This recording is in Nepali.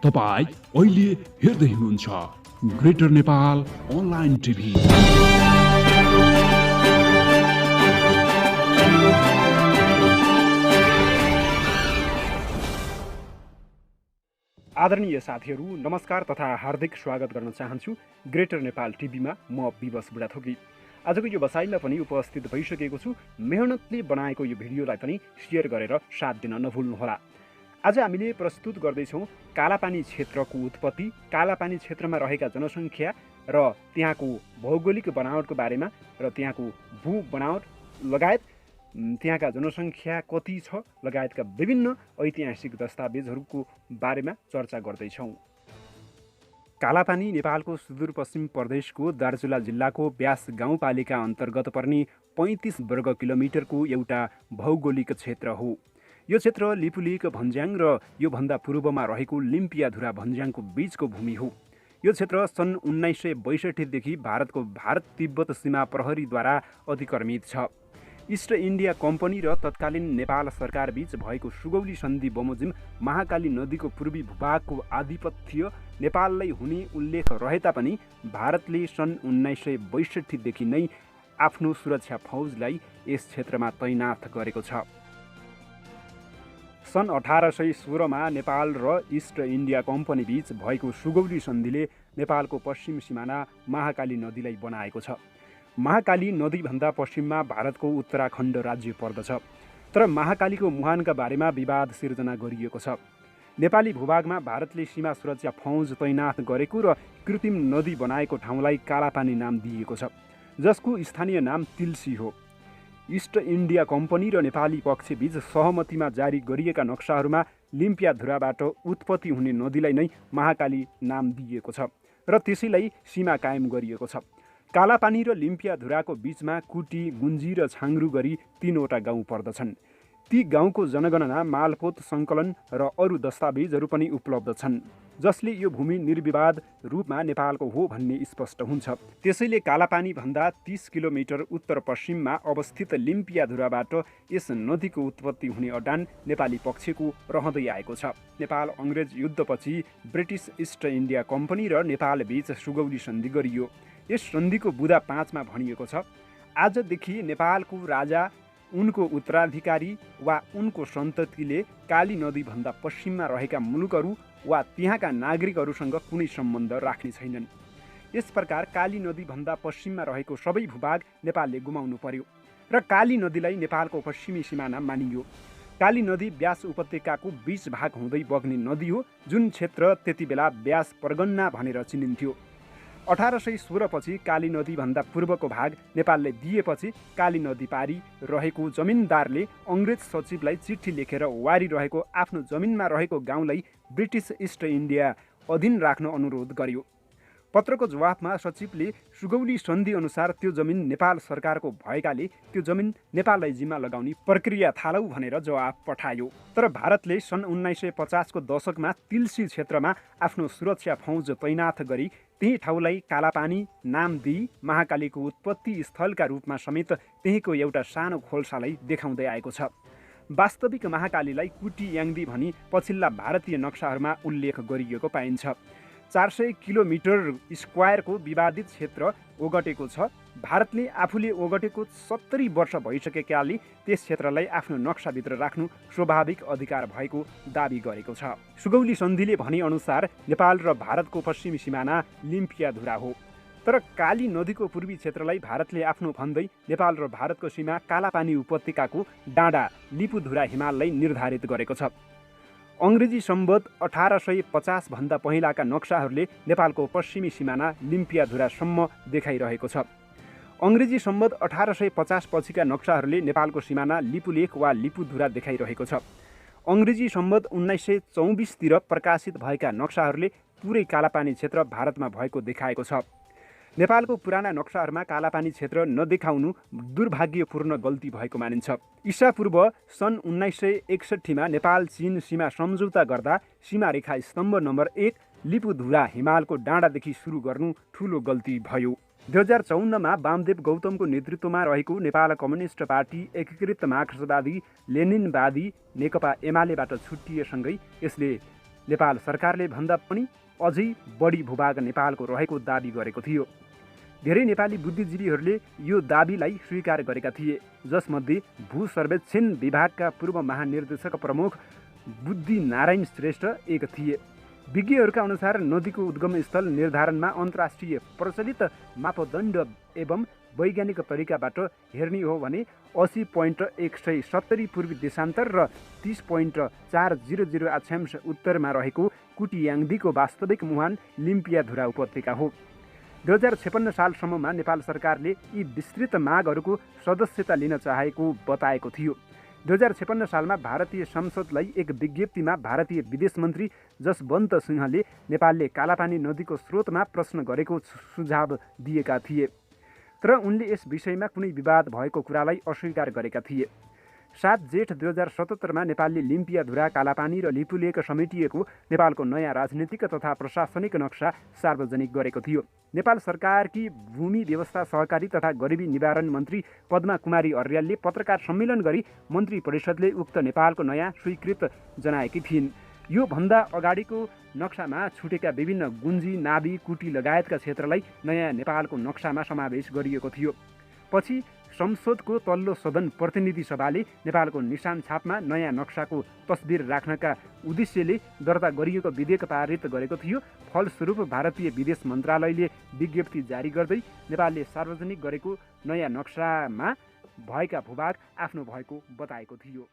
तपाईं अहिले हेर्दै हुनुहुन्छ ग्रेटर नेपाल अनलाइन टिभी। आदरणीय साथीहरू, नमस्कार तथा हार्दिक स्वागत गर्न चाहन्छु ग्रेटर नेपाल टिभीमा। म विवश बुढाथोकी आजको यो बसाइमा पनि उपस्थित भइसकेको छु। मेहनतले बनाएको यो भिडियोलाई पनि शेयर गरेर साथ दिन नभुल्नुहोला। आज हामीले प्रस्तुत गर्दैछौँ कालापानी क्षेत्रको उत्पत्ति, कालापानी क्षेत्रमा रहेका जनसङ्ख्या र त्यहाँको भौगोलिक बनावटको बारेमा र त्यहाँको भू बनावट लगायत त्यहाँका जनसङ्ख्या कति छ लगायतका विभिन्न ऐतिहासिक दस्तावेजहरूको बारेमा चर्चा गर्दैछौँ। कालापानी नेपालको सुदूरपश्चिम प्रदेशको दार्चुला जिल्लाको व्यास गाउँपालिका अन्तर्गत पर्ने 35 वर्ग किलोमिटरको एउटा भौगोलिक क्षेत्र हो। यो क्षेत्र लिपुलेक भन्ज्याङ र योभन्दा पूर्वमा रहेको लिम्पियाधुरा भन्ज्याङको बीचको भूमि हो। यो क्षेत्र सन् 1962 देखि भारतको भारत तिब्बत सीमा प्रहरीद्वारा अधिक्रमित छ। इस्ट इन्डिया कम्पनी र तत्कालीन नेपाल सरकार बीच भएको सुगौली सन्धि बमोजिम महाकाली नदीको पूर्वी भूभागको आधिपत्य नेपाललाई हुने उल्लेख रहे तापनि भारतले सन् 1962 देखि नै आफ्नो सुरक्षा फौजलाई यस क्षेत्रमा तैनाथ गरेको छ। सन् 1816 मा नेपाल र इस्ट इन्डिया कम्पनी बीच भएको सुगौली सन्धिले नेपालको पश्चिम सिमाना महाकाली नदीलाई बनाएको छ। महाकाली नदीभन्दा पश्चिममा भारतको उत्तराखण्ड राज्य पर्दछ, तर महाकालीको मुहानका बारेमा विवाद सिर्जना गरिएको छ। नेपाली भूभागमा भारतले सीमा सुरक्षा फौज तैनात गरेको र कृत्रिम नदी बनाएको ठाउँलाई कालापानी नाम दिएको छ, जसको स्थानीय नाम तिल्सी हो। इस्ट इन्डिया कम्पनी र नेपाली पक्षबीच सहमतिमा जारी गरिएका नक्साहरूमा लिम्पियाधुराबाट उत्पत्ति हुने नदीलाई नै महाकाली नाम दिएको छ र त्यसैलाई सीमा कायम गरिएको छ। कालापानी र लिम्पियाधुराको बीचमा कुटी, गुन्जी र छाङ्रु गरी 3वटा गाउँ पर्दछन्। ती गाउँको जनगणना, मालपोत सङ्कलन र अरू दस्तावेजहरू पनि उपलब्ध छन्, जसले यो भूमि निर्विवाद रूपमा नेपालको हो भन्ने स्पष्ट हुन्छ। त्यसैले कालापानी भन्दा 30 किलोमिटर उत्तर पश्चिममा अवस्थित लिम्पियाधुराबाट यस नदीको उत्पत्ति हुने अडान नेपाली पक्षको रहँदै आएको छ। नेपाल अङ्ग्रेज युद्धपछि ब्रिटिस इस्ट इन्डिया कम्पनी र नेपाल बीच सुगौली सन्धि गरियो। यस सन्धिको बुँदा 5 मा भनिएको छ, आजदेखि नेपालको राजा, उनको उत्तराधिकारी वा उनको सन्ततिले काली नदीभन्दा पश्चिममा रहेका मुलुकहरू वा त्यहाँका नागरिकहरूसँग कुनै सम्बन्ध राख्ने छैनन्। यस प्रकार काली नदीभन्दा पश्चिममा रहेको सबै भूभाग नेपालले गुमाउनु पर्यो र काली नदीलाई नेपालको पश्चिमी सिमाना मानियो। काली नदी व्यास उपत्यकाको बीच भाग हुँदै बग्ने नदी हो, जुन क्षेत्र त्यति बेला व्यास परगन्ना भनेर चिनिन्थ्यो। 1816 पछि काली नदीभन्दा पूर्वको भाग नेपालले दिएपछि काली नदी पारी रहेको जमिनदारले अङ्ग्रेज सचिवलाई चिठी लेखेर वारी रहेको आफ्नो जमिनमा रहेको गाउँलाई ब्रिटिस इस्ट इन्डिया अधीन राख्न अनुरोध गर्यो। पत्रको जवाफमा सचिवले सुगौली सन्धि अनुसार त्यो जमिन नेपाल सरकारको भएकाले त्यो जमिन नेपाललाई जिम्मा लगाउने प्रक्रिया थालौ भनेर जवाफ पठायो। तर भारतले सन् 1950 को दशकमा तिल्सी क्षेत्रमा आफ्नो सुरक्षा फौज तैनाथ गरी त्यही ठाउँलाई कालापानी नाम दिई महाकालीको उत्पत्ति स्थलका रूपमा समेत त्यहीको एउटा सानो खोल्सालाई देखाउँदै आएको छ। वास्तविक महाकालीलाई कुटी याङ्दी भनी पछिल्ला भारतीय नक्साहरूमा उल्लेख गरिएको पाइन्छ। 400 किलोमिटर स्क्वायरको विवादित क्षेत्र ओगटेको छ। भारतले आफूले ओगटेको 70 वर्ष भइसकेकाले त्यस क्षेत्रलाई आफ्नो नक्साभित्र राख्नु स्वाभाविक अधिकार भएको दाबी गरेको छ। सुगौली सन्धिले भनेअनुसार नेपाल र भारतको पश्चिमी सिमाना लिम्पियाधुरा हो, तर काली नदीको पूर्वी क्षेत्रलाई भारतले आफ्नो भन्दै नेपाल र भारतको सीमा कालापानी उपत्यकाको डाँडा लिपुधुरा हिमाललाई निर्धारित गरेको छ। अङ्ग्रेजी सम्वत 1850 भन्दा पहिलाका नक्साहरूले नेपालको पश्चिमी सिमाना लिम्पियाधुरासम्म देखाइरहेको छ। अङ्ग्रेजी सम्वत 1850 पछिका नक्साहरूले नेपालको सिमाना लिपुलेक वा लिपुधुरा देखाइरहेको छ। अङ्ग्रेजी सम्वत 1924 तिर प्रकाशित भएका नक्साहरूले पुरै कालापानी क्षेत्र भारतमा भएको देखाएको छ। नेपालको पुराना नक्साहरूमा कालापानी क्षेत्र नदेखाउनु दुर्भाग्यपूर्ण गल्ती भएको मानिन्छ। ईसापूर्व सन् 1961 मा नेपाल चीन सीमा सम्झौता गर्दा सीमारेखा स्तम्भ नम्बर 1 लिपुधुरा हिमालको डाँडादेखि सुरु गर्नु ठूलो गल्ती भयो। 2054 मा वामदेव गौतमको नेतृत्वमा रहेको नेपाल कम्युनिस्ट पार्टी एकीकृत मार्क्सवादी लेनिनवादी नेकपा एमालेबाट छुट्टिएसँगै यसले नेपाल सरकारले भन्दा पनि अझै बढी भूभाग नेपालको रहेको दाबी गरेको थियो। धेरै नेपाली बुद्धिजीवीहरूले यो दाबीलाई स्वीकार गरेका थिए, जसमध्ये भू सर्वेक्षण विभागका पूर्व महानिर्देशक प्रमुख बुद्धिनारायण श्रेष्ठ एक थिए। विज्ञहरूका अनुसार नदीको उद्गम स्थल निर्धारणमा अन्तर्राष्ट्रिय प्रचलित मापदण्ड एवं वैज्ञानिक तरिकाबाट हेर्ने हो भने 80.170 पूर्वी देशान्तर र 30.400 अक्षांश उत्तरमा रहेको कुटियाङ्दीको वास्तविक मुहान लिम्पियाधुरा उपत्यका हो। 2056 सालसम्ममा नेपाल सरकारले यी विस्तृत मागहरूको सदस्यता लिन चाहेको बताएको थियो। 2056 सालमा भारतीय संसदलाई एक विज्ञप्तिमा भारतीय विदेश मन्त्री जसवन्त सिंहले नेपालले कालापानी नदीको स्रोतमा प्रश्न गरेको सुझाव दिएका थिए, तर उनले यस विषयमा कुनै विवाद भएको कुरालाई अस्वीकार गरेका थिए। 7 जेठ 2077मा नेपालले लिम्पियाधुरा, कालापानी र लिपुलेक समेटिएको नेपालको नयाँ राजनीतिक तथा प्रशासनिक नक्सा सार्वजनिक गरेको थियो। नेपाल सरकारकी भूमि व्यवस्था, सहकारी तथा गरिबी निवारण मन्त्री पद्मा कुमारी अर्यालले पत्रकार सम्मेलन गरी मन्त्री परिषदले उक्त नेपालको नयाँ स्वीकृत जनाएकी थिइन्। यो भन्दा अगाडिको नक्सामा छुटेका विभिन्न गुन्जी, नाभी, कुटी लगायतका क्षेत्रलाई नयाँ नेपालको नक्सामा समावेश गरिएको थियो। पछि संसदको तल्लो सदन प्रतिनिधि सभाले नेपालको निशान छापमा नयाँ नक्साको तस्बिर राख्नका उद्देश्यले दर्ता गरिएको विधेयक पारित गरेको थियो। फलस्वरूप भारतीय विदेश मन्त्रालयले विज्ञप्ति जारी गर्दै नेपालले सार्वजनिक गरेको नयाँ नक्सामा भएका भूभाग आफ्नो भएको बताएको थियो।